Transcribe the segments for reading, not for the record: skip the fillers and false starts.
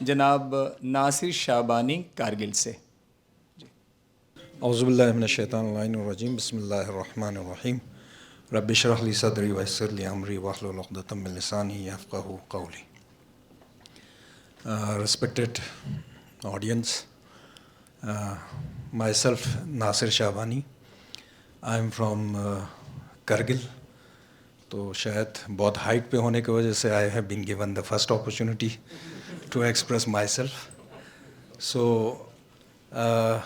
جناب ناصر شعبانی کارگل سے. اعوذ باللہ من الشیطان اللعین الرجیم. بسم اللہ الرحمن الرحیم. رب اشرح لی صدری ویسر لی امری واحلل عقدۃ من لسانی یفقہوا قولی. Respected audience, myself Nasir Shabani. I am from Kargil. تو شاید بہت ہائٹ پہ ہونے کی وجہ سے I have been given the first opportunity to express myself. So I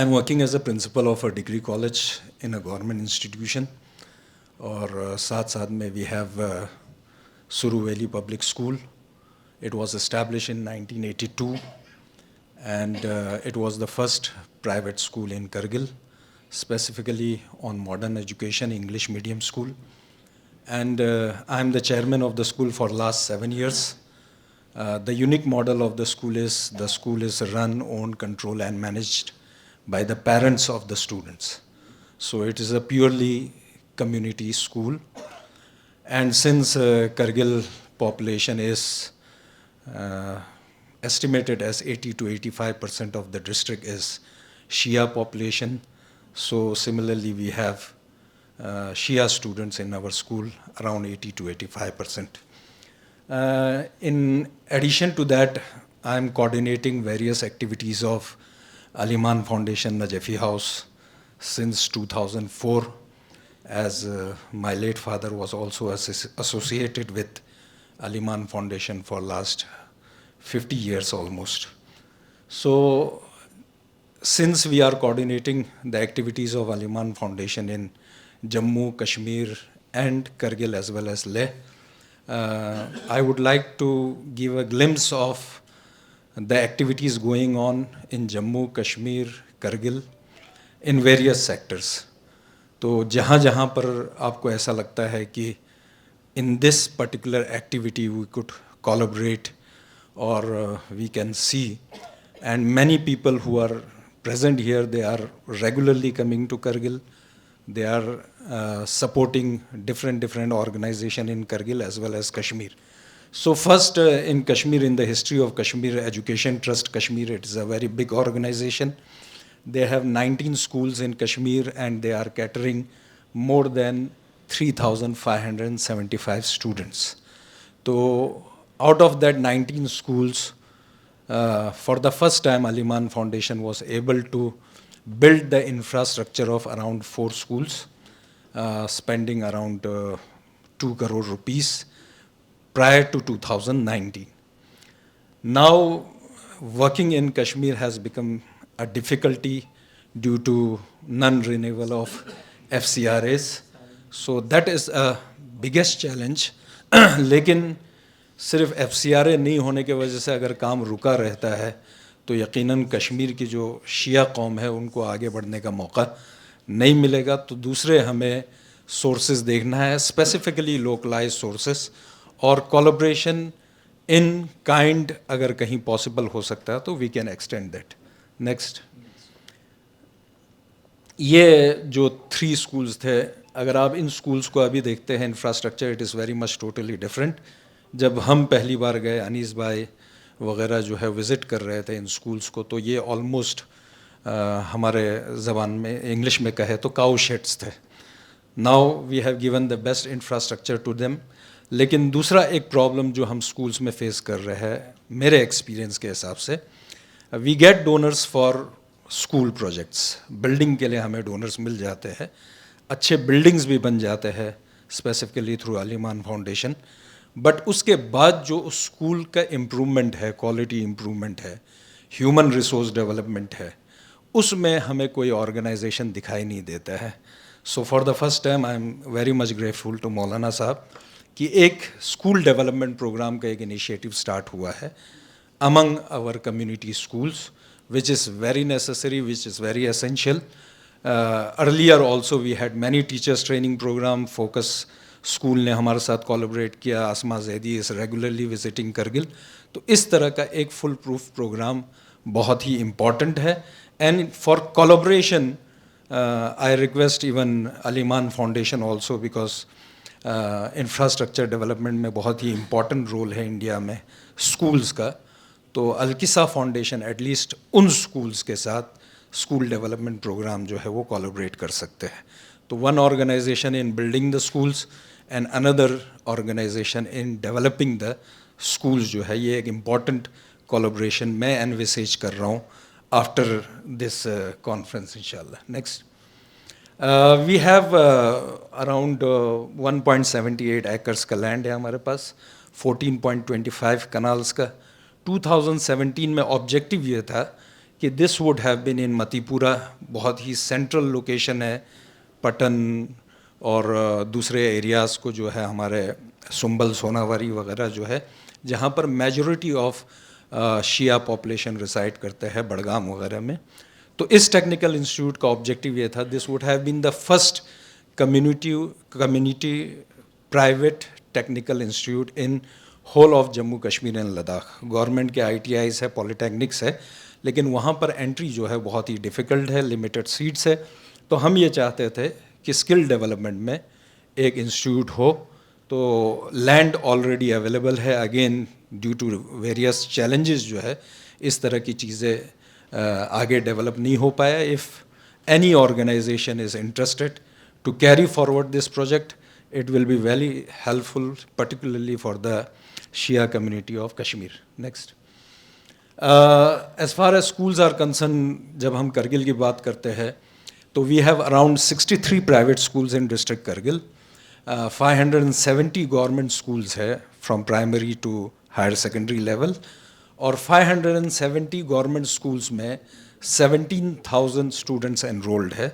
am working as a principal of a degree college in a government institution. اور ساتھ ساتھ میں we have Suru Valley Public School. It was established in 1982 and it was the first private school in Kargil, specifically on modern education, English medium school. And I am the chairman of the school for last 7 years. The unique model of the school is run, owned, controlled and managed by the parents of the students. So it is a purely community school. And since Kargil population is estimated as 80 to 85% of the district is Shia population. So similarly, we have Shia students in our school, around 80 to 85%. In addition to that, I am coordinating various activities of Al-Iman Foundation Najafi House since 2004, as my late father was also associated with Al-Iman Foundation for last 50 years almost. So since we are coordinating the activities of Al-Iman Foundation in Jammu, Kashmir and Kargil as well as Leh, I would like to give a glimpse of the activities going on in Jammu, Kashmir, Kargil in various sectors. تو جہاں جہاں پر آپ کو ایسا لگتا ہے کہ in this particular activity we could collaborate or we can see, and many people who are present here, they are regularly coming to Kargil. They are supporting different organizations in Kargil as well as Kashmir. So first in Kashmir, in the history of Kashmir Education Trust Kashmir, it is a very big organization. They have 19 schools in Kashmir and they are catering more than 3,575 students. So out of that 19 schools, for the first time Al-Iman Foundation was able to build the infrastructure of around 4 schools, spending around 2 crore rupees prior to 2019. Now working in Kashmir has become a difficulty due to non-renewal of FCRAs. So that is a biggest challenge. لیکن صرف F C R اے نہیں ہونے کی وجہ سے اگر کام رکا رہتا ہے تو یقیناً کشمیر کی جو شیعہ قوم ہے ان کو آگے بڑھنے کا موقع نہیں ملے گا. تو دوسرے ہمیں سورسز دیکھنا ہے, اسپیسیفکلی لوکلائز سورسز, اور کولیبریشن ان کائنڈ اگر کہیں پاسبل ہو سکتا ہے تو we can extend that. Next, یہ جو 3 اسکولز تھے, اگر آپ ان اسکولس کو ابھی دیکھتے ہیں, infrastructure it is very much totally different. جب ہم پہلی بار گئے, انیس بھائی وغیرہ جو ہے وزٹ کر رہے تھے ان اسکولس کو, تو یہ آلموسٹ ہمارے زبان میں انگلش میں کہے تو کاؤ شیڈس تھے. Now we have given the best infrastructure to them. لیکن دوسرا ایک پرابلم جو ہم اسکولس میں فیس کر رہے ہیں, میرے ایکسپیرینس کے حساب سے, we get donors for school projects. Building کے لیے ہمیں ڈونرس مل جاتے ہیں, اچھے بلڈنگز بھی بن جاتے ہیں specifically through Al-Iman foundation. But اس کے بعد جو اسکول کا امپرومنٹ ہے, کوالٹی امپرومنٹ ہے, ہیومن ریسورس ڈیولپمنٹ ہے, اس میں ہمیں کوئی آرگنائزیشن دکھائی نہیں دیتا ہے. So for the first time I am very much grateful to مولانا صاحب کہ ایک اسکول ڈیولپمنٹ پروگرام کا ایک انیشیٹو اسٹارٹ ہوا ہے among our community schools, which is very necessary, which is very essential. Earlier also we had many teachers training program. Focus school نے ہمارے ساتھ کولیبریٹ کیا. اسما Zaidi is regularly visiting Kargil. تو اس طرح کا ایک فل پروف پروگرام بہت ہی امپورٹنٹ ہے. And for collaboration I request even Al-Iman Foundation also, because infrastructure development میں بہت ہی امپورٹنٹ رول ہے انڈیا میں اسکولز کا. تو القصہ فاؤنڈیشن ایٹ لیسٹ ان اسکولز کے ساتھ اسکول ڈیولپمنٹ پروگرام جو ہے وہ کولیبریٹ کر سکتے ہیں. تو one organisation in building the schools and another organisation in developing the schools جو ہے, یہ ایک امپورٹنٹ کولیبریشن میں انویسیج کر رہا ہوں آفٹر دس کانفرنس ان شاء اللہ. Next, we have around 1.78 acres کا لینڈ ہے ہمارے پاس, 14.25 کنالس کا. 2017 میں آبجیکٹیو یہ تھا کہ دس وڈ ہیو بین ان متی پورہ, بہت ہی سینٹرل لوکیشن ہے, پٹن اور دوسرے ایریاز کو جو ہے ہمارے سنبل سوناواری وغیرہ جو ہے, جہاں پر میجورٹی آف شیعہ پاپولیشن ریسائڈ کرتے ہیں, بڑگام وغیرہ میں. تو اس ٹیکنیکل انسٹیٹیوٹ کا آبجیکٹیو یہ تھا, this would have been the first community private technical institute in whole of Jammu Kashmir and Ladakh. Government کے ITIs ہے, پالیٹیکنکس ہے, لیکن وہاں پر انٹری جو ہے بہت ہی ڈیفیکلٹ ہے, لمیٹڈ سیٹس ہے. تو ہم یہ چاہتے تھے کہ اسکل ڈیولپمنٹ میں ایک انسٹیٹیوٹ ہو. تو لینڈ آلریڈی اویلیبل ہے, again due to various challenges جو ہے اس طرح کی چیزیں آگے ڈیولپ نہیں ہو پایا. If any organisation is interested to carry forward this project, it will be very helpful particularly for the Shia community of Kashmir. Next. As far as schools are concerned, جب ہم کرگل کی بات کرتے ہیں تو we have around 63 private schools in district Kargil, 570 government schools ہے from primary to higher secondary level, اور 570 government schools میں 17,000 students enrolled ہے,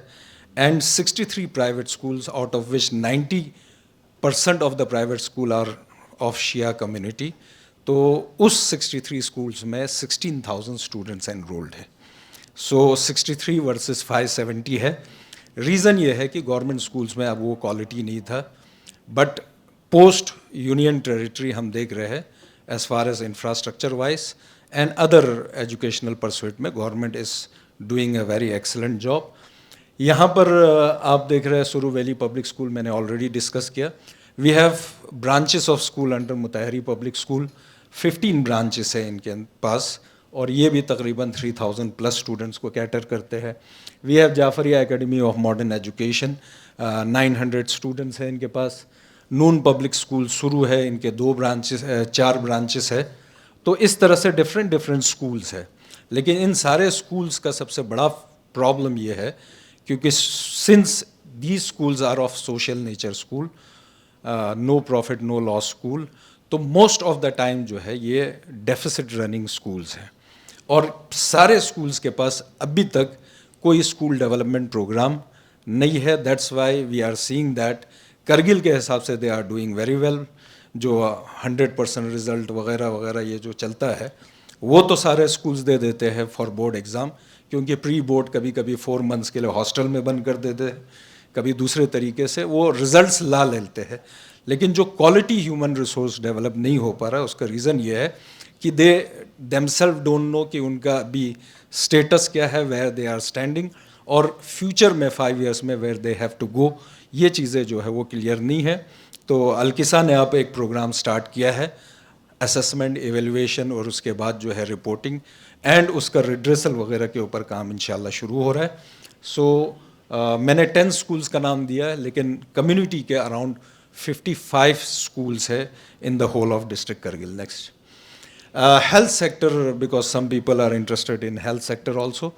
and 63 private schools out of which 90% of the private school are of Shia community. تو اس 63 schools میں 16,000 students enrolled ہے. So 63 versus 570 ہے. Reason یہ ہے کہ گورنمنٹ اسکولس میں اب وہ کوالٹی نہیں تھا, بٹ پوسٹ یونین ٹیریٹری ہم دیکھ رہے ہیں as far as infrastructure wise and other educational pursuit میں government is doing a very excellent job. یہاں پر آپ دیکھ رہے ہیں سرو ویلی پبلک اسکول, میں نے آلریڈی ڈسکس کیا. We have branches of school under Mutahhari public school, 15 branches ہیں ان کے پاس, اور یہ بھی تقریباً 3000 پلس اسٹوڈنٹس کو کیٹر کرتے ہیں. We have Jafaria academy of modern education, 900 students ہیں ان کے پاس. نون پبلک اسکول سرو ہے, ان کے 4 برانچز ہے. تو اس طرح سے ڈفرینٹ اسکولس ہے. لیکن ان سارے اسکولس کا سب سے بڑا پرابلم یہ ہے کیونکہ since these schools are of social nature school, no profit no loss school, تو موسٹ آف دا ٹائم جو ہے یہ ڈیفیسٹ رننگ اسکولس ہیں, اور سارے اسکولس کے پاس ابھی تک کوئی اسکول ڈیولپمنٹ پروگرام نہیں ہے. That's why we are saying that Kargil کے حساب سے they are doing very well. جو 100% رزلٹ وغیرہ وغیرہ یہ جو چلتا ہے وہ تو سارے اسکولس دے دیتے ہیں فار بورڈ ایگزام, کیونکہ پری بورڈ کبھی 4 months کے لیے ہاسٹل میں بند کر دیتے ہیں, کبھی دوسرے طریقے سے وہ رزلٹس لا لیتے ہیں. لیکن جو کوالٹی ہیومن ریسورس ڈیولپ نہیں ہو پا رہا, اس کا ریزن یہ ہے کہ they them self don't know کہ ان کا بھی اسٹیٹس کیا ہے, ویئر دے آر اسٹینڈنگ, اور فیوچر میں 5 years میں where they have to go, یہ چیزیں جو ہے وہ کلیئر نہیں ہے. تو القصہ نے آپ ایک پروگرام سٹارٹ کیا ہے, اسسمنٹ ایویلویشن, اور اس کے بعد جو ہے رپورٹنگ اینڈ اس کا ریڈریسل وغیرہ کے اوپر کام انشاءاللہ شروع ہو رہا ہے. سو میں نے 10 اسکولس کا نام دیا ہے, لیکن کمیونٹی کے اراؤنڈ 55 اسکولس ہے in the whole of district Kargil. Next, health sector, because some people are interested in health sector also.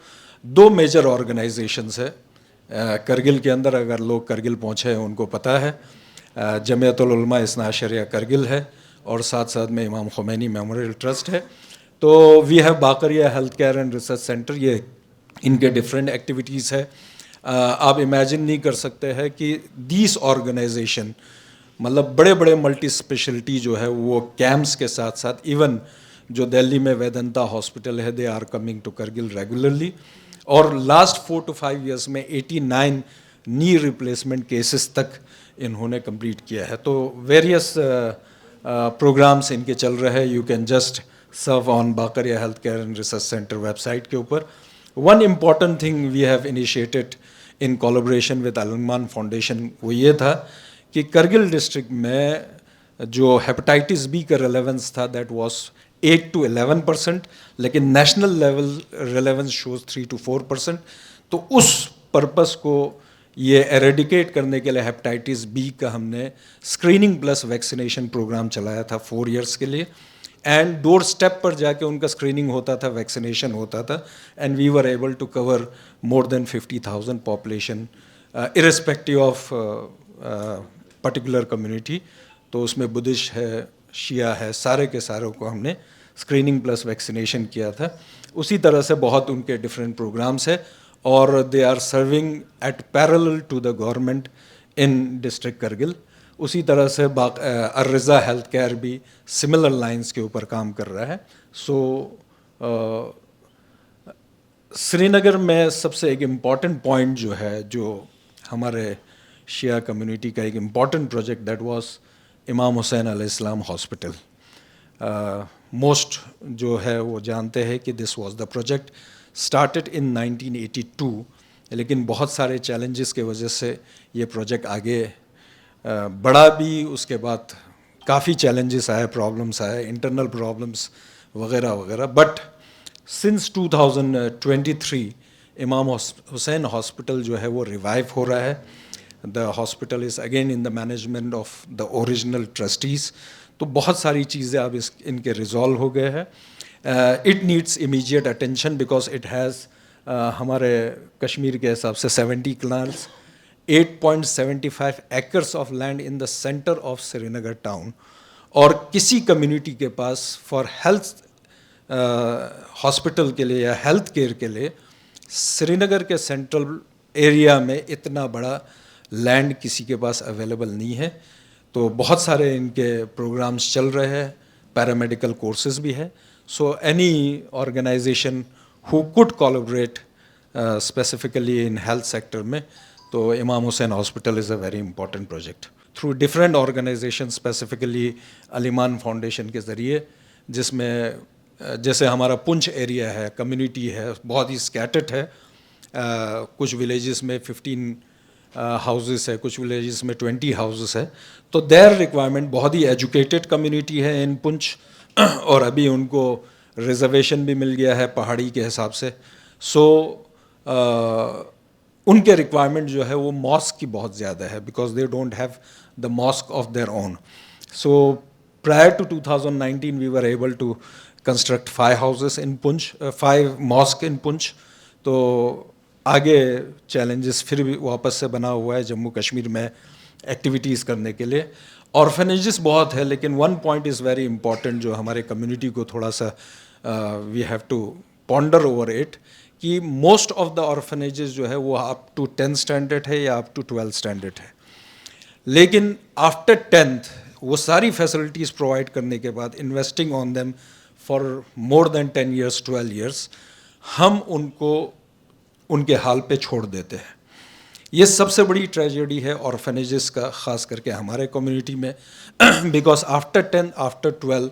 2 major organisations ہے کرگل کے اندر, اگر لوگ کرگل پہنچے ہیں ان کو پتہ ہے. جمعیت العلماء اثنا عشریہ کرگل ہے, اور ساتھ میں امام خمینی میموریل ٹرسٹ ہے. تو we have Baqiria health care and research centre, یہ ان کے ڈفرینٹ ایکٹیویٹیز ہے. آپ امیجن نہیں کر سکتے ہیں کہ دیس آرگنائزیشن مطلب بڑے ملٹی اسپیشلٹی جو ہے وہ کیمپس کے ساتھ ایون جو دہلی میں ویدنتا ہاسپٹل ہے, they are coming to Kargil regularly. اور لاسٹ 4 to 5 years میں 89 نی ریپلیسمنٹ کیسز تک انہوں نے کمپلیٹ کیا ہے. تو ویریس پروگرامس ان کے چل رہے ہیں. You can just surf on Baqiria health care and research centre website کے اوپر. One important thing we have initiated in collaboration with Alman foundation, وہ یہ تھا کہ کرگل ڈسٹرکٹ میں جو ہیپاٹائٹس بی کا ریلیونس تھا دیٹ واز 8 to 11%, لیکن national level relevance shows 3 to 4%. تو اس پرپس کو یہ ایریڈیکیٹ کرنے کے لیے ہیپاٹائٹس بی کا ہم نے اسکریننگ پلس ویکسینیشن پروگرام چلایا تھا 4 ایئرس کے لیے, اینڈ ڈور اسٹیپ پر جا کے ان کا اسکریننگ ہوتا تھا, ویکسینیشن ہوتا تھا, and we were able to cover more than 50,000 population irrespective of particular community. تو اس میں بدھسٹ ہے, شیعہ ہے, سارے کے ساروں کو ہم نے اسکریننگ پلس ویکسینیشن کیا تھا. اسی طرح سے بہت ان کے ڈفرینٹ پروگرامس ہیں, اور they are serving at parallel to the government in district Kargil. اسی طرح سے الرضا ہیلتھ کیئر بھی سملر لائنس کے اوپر کام کر رہا ہے. سو سری نگر میں سب سے ایک امپورٹنٹ پوائنٹ جو ہے, جو ہمارے شیعہ کمیونٹی کا ایک امپورٹنٹ پروجیکٹ, دیٹ واز امام حسین علیہ السلام ہاسپٹل. موسٹ جو ہے وہ جانتے ہیں کہ this was the project started in 1982, لیکن بہت سارے چیلنجز کے وجہ سے یہ پروجیکٹ آگے بڑھا بھی. اس کے بعد کافی چیلنجز آئے, پرابلمس آئے, انٹرنل پرابلمس وغیرہ وغیرہ. بٹ سنس 2023 امام حسین ہاسپٹل جو ہے وہ ریوائیو ہو رہا ہے. The hospital is again in the management of the original trustees. تو بہت ساری چیزیں اب ان کے ریزالو ہو گئے ہیں. It needs immediate attention because it has ہمارے کشمیر کے حساب سے 70 kanals, 8.75 acres of land in the centre of Srinagar town. اور کسی کمیونٹی کے پاس فار ہیلتھ ہاسپٹل کے لیے یا ہیلتھ کیئر کے لیے سری نگر کے سینٹرل ایریا میں اتنا بڑا لینڈ کسی کے پاس اویلیبل نہیں ہے. تو بہت سارے ان کے پروگرامز چل رہے ہیں, پیرامیڈیکل کورسز بھی ہے. So any organisation who could collaborate specifically in health sector میں, تو Imam Hussain hospital is a very important project through different organisation, specifically Aliman foundation کے ذریعے, جس میں جیسے ہمارا پنچ ایریا ہے, کمیونٹی ہے, بہت ہی اسکیٹرڈ ہے. کچھ ولیجز میں 15 ہاؤسز ہے, کچھ ولیجز میں 20 ہاؤسز ہے. تو دیر ریکوائرمنٹ, بہت ہی ایجوکیٹڈ کمیونٹی ہے ان پنچ, اور ابھی ان کو ریزرویشن بھی مل گیا ہے پہاڑی کے حساب سے. سو ان کے ریکوائرمنٹ جو ہے وہ ماسک کی بہت زیادہ ہے, because they don't have the mask of their own. So prior to 2019 we were able to construct 5 houses in Punch, 5 mosque in Punch. تو آگے چیلنجز پھر بھی واپس سے بنا ہوا ہے جموں کشمیر میں ایکٹیویٹیز کرنے کے لیے. آرفنیجز بہت ہے, لیکن one point is very important جو ہمارے کمیونٹی کو تھوڑا سا we have to ponder over it, کہ موسٹ آف دا آرفنیجز جو ہے وہ اپ ٹو 10th اسٹینڈرڈ ہے یا اپ ٹو 12th اسٹینڈرڈ ہے. لیکن آفٹر 10th وہ ساری فیسلٹیز پرووائڈ کرنے کے بعد, investing on them for more than 10 years 12 years, ہم ان کو ان کے حال پہ چھوڑ دیتے ہیں. یہ سب سے بڑی ٹریجڈی ہے آرفنیجز کا, خاص کر کے ہمارے کمیونٹی میں, بیکاز آفٹر 10 آفٹر 12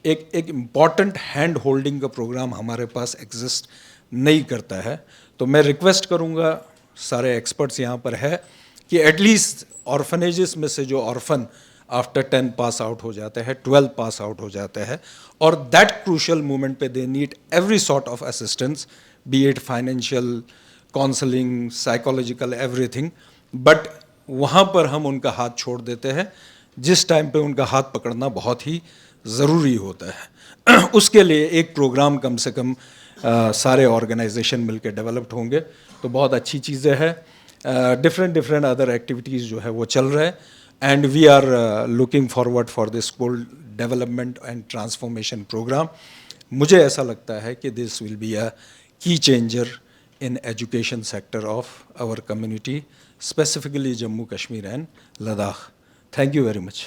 ایک امپورٹنٹ ہینڈ ہولڈنگ کا پروگرام ہمارے پاس ایگزسٹ نہیں کرتا ہے. تو میں ریکویسٹ کروں گا, سارے ایکسپرٹس یہاں پر ہے, کہ ایٹ لیسٹ آرفنیجز میں سے جو آرفن آفٹر 10 پاس آؤٹ ہو جاتے ہیں, 12 پاس آؤٹ ہو جاتے ہیں, اور دیٹ کروشل مومنٹ پہ they need every sort of assistance, be it financial, counselling, psychological, everything. But وہاں پر ہم ان کا ہاتھ چھوڑ دیتے ہیں جس ٹائم پہ ان کا ہاتھ پکڑنا بہت ہی ضروری ہوتا ہے. اس کے لیے ایک پروگرام کم سے کم سارے آرگنائزیشن مل کے ڈیولپڈ ہوں گے تو بہت اچھی چیزیں ہے. ڈفرینٹ ادر ایکٹیویٹیز جو ہے وہ چل رہے ہیں, and we are looking forward for this school development and transformation program. مجھے ایسا لگتا ہے کہ دس ول بی اے کی changer in education sector of our community, specifically Jammu Kashmir and Ladakh. Thank you very much.